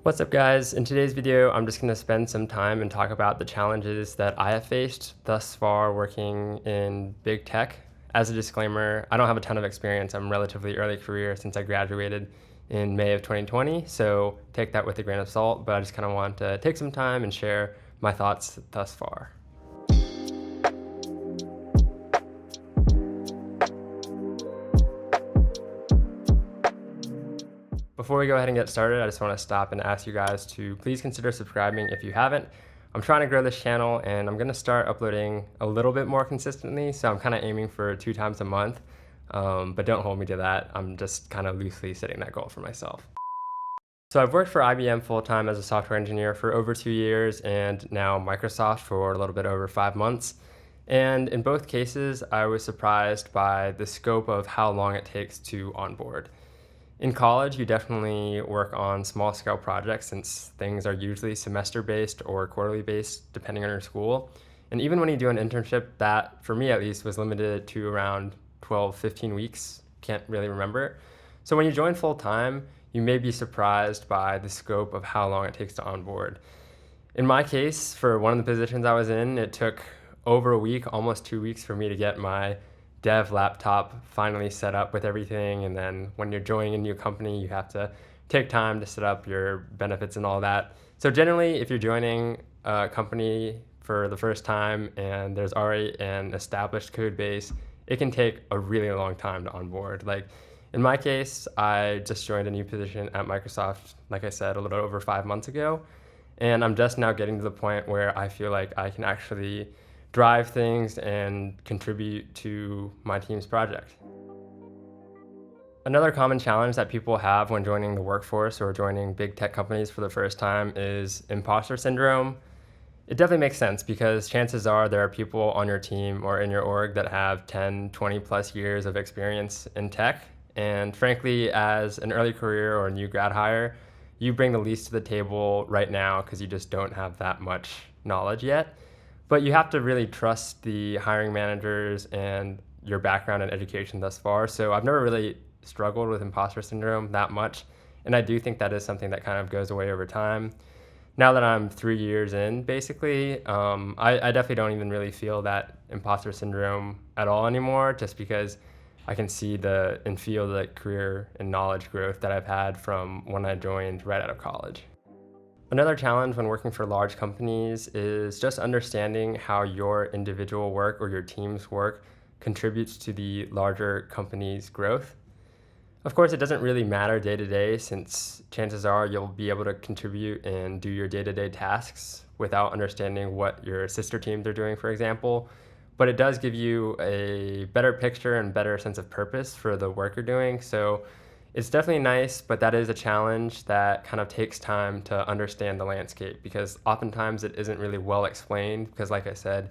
What's up guys? In today's video, I'm just going to spend some time and talk about the challenges that I have faced thus far working in big tech. As a disclaimer, I don't have a ton of experience. I'm relatively early career since I graduated in May of 2020, so take that with a grain of salt, but I just kind of want to take some time and share my thoughts thus far. Before we go ahead and get started, I just want to stop and ask you guys to please consider subscribing if you haven't. I'm trying to grow this channel and I'm going to start uploading a little bit more consistently, so I'm kind of aiming for 2 times a month, but don't hold me to that. I'm just kind of loosely setting that goal for myself. So I've worked for IBM full-time as a software engineer for over 2 years and now Microsoft for a little bit over 5 months. And in both cases, I was surprised by the scope of how long it takes to onboard. In college, you definitely work on small-scale projects since things are usually semester-based or quarterly-based depending on your school. And even when you do an internship, that, for me at least, was limited to around 12, 15 weeks. Can't really remember. So when you join full-time, you may be surprised by the scope of how long it takes to onboard. In my case, for one of the positions I was in, it took over a week, almost 2 weeks for me to get my dev laptop finally set up with everything, and then when you're joining a new company you have to take time to set up your benefits and all that. So generally, if you're joining a company for the first time and there's already an established code base, it can take a really long time to onboard. Like in my case, I just joined a new position at Microsoft, like I said, a little over 5 months ago, and I'm just now getting to the point where I feel like I can actually drive things and contribute to my team's project. Another common challenge that people have when joining the workforce or joining big tech companies for the first time is imposter syndrome. It definitely makes sense because chances are there are people on your team or in your org that have 10, 20 plus years of experience in tech. And frankly, as an early career or a new grad hire, you bring the least to the table right now because you just don't have that much knowledge yet. But you have to really trust the hiring managers and your background and education thus far. So I've never really struggled with imposter syndrome that much. And I do think that is something that kind of goes away over time. Now that I'm 3 years in, basically, I definitely don't even really feel that imposter syndrome at all anymore, just because I can see and feel the career and knowledge growth that I've had from when I joined right out of college. Another challenge when working for large companies is just understanding how your individual work or your team's work contributes to the larger company's growth. Of course, it doesn't really matter day to day, since chances are you'll be able to contribute and do your day-to-day tasks without understanding what your sister teams are doing, for example. But it does give you a better picture and better sense of purpose for the work you're doing. So it's definitely nice, but that is a challenge that kind of takes time to understand the landscape, because oftentimes it isn't really well explained because, like I said,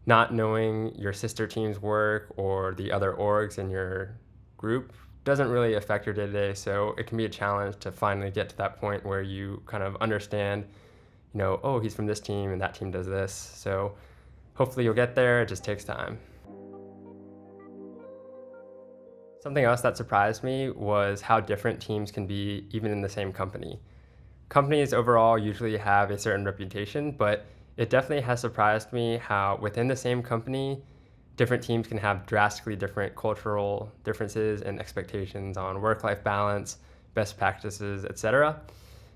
not knowing your sister team's work or the other orgs in your group doesn't really affect your day-to-day. So it can be a challenge to finally get to that point where you kind of understand, oh, he's from this team and that team does this. So hopefully you'll get there. It just takes time. Something else that surprised me was how different teams can be even in the same company. Companies overall usually have a certain reputation, but it definitely has surprised me how within the same company, different teams can have drastically different cultural differences and expectations on work-life balance, best practices, etc.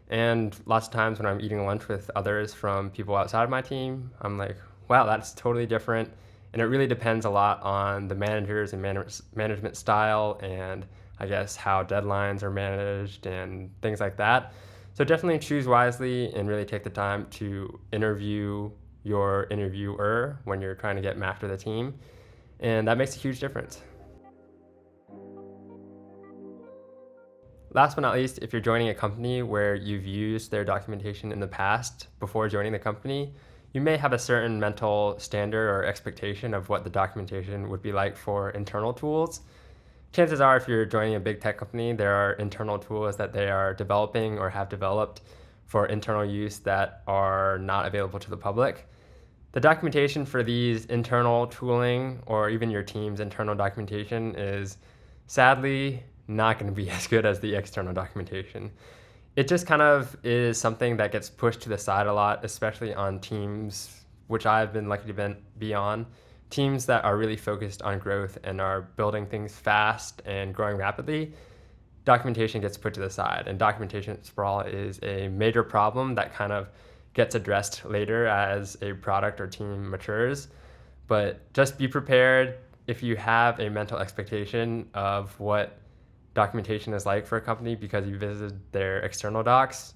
And lots of times when I'm eating lunch with others from people outside of my team, I'm like, wow, that's totally different. And it really depends a lot on the managers and management style, and I guess how deadlines are managed and things like that. So definitely choose wisely and really take the time to interview your interviewer when you're trying to get matched with a team. And that makes a huge difference. Last but not least, if you're joining a company where you've used their documentation in the past before joining the company, you may have a certain mental standard or expectation of what the documentation would be like for internal tools. Chances are, if you're joining a big tech company, there are internal tools that they are developing or have developed for internal use that are not available to the public. The documentation for these internal tooling, or even your team's internal documentation, is sadly not going to be as good as the external documentation. It just kind of is something that gets pushed to the side a lot, especially on teams, which I've been lucky to be on. Teams that are really focused on growth and are building things fast and growing rapidly, documentation gets put to the side. And documentation sprawl is a major problem that kind of gets addressed later as a product or team matures. But just be prepared if you have a mental expectation of what documentation is like for a company because you visited their external docs.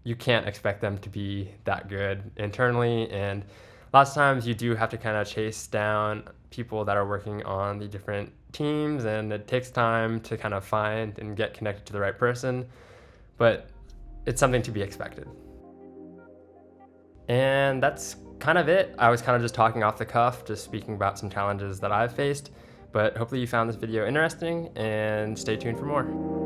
You can't expect them to be that good internally, and lots of times you do have to kind of chase down people that are working on the different teams, and it takes time to kind of find and get connected to the right person, but it's something to be expected. And that's kind of it. I was kind of just talking off the cuff, just speaking about some challenges that I've faced, but hopefully you found this video interesting, and stay tuned for more.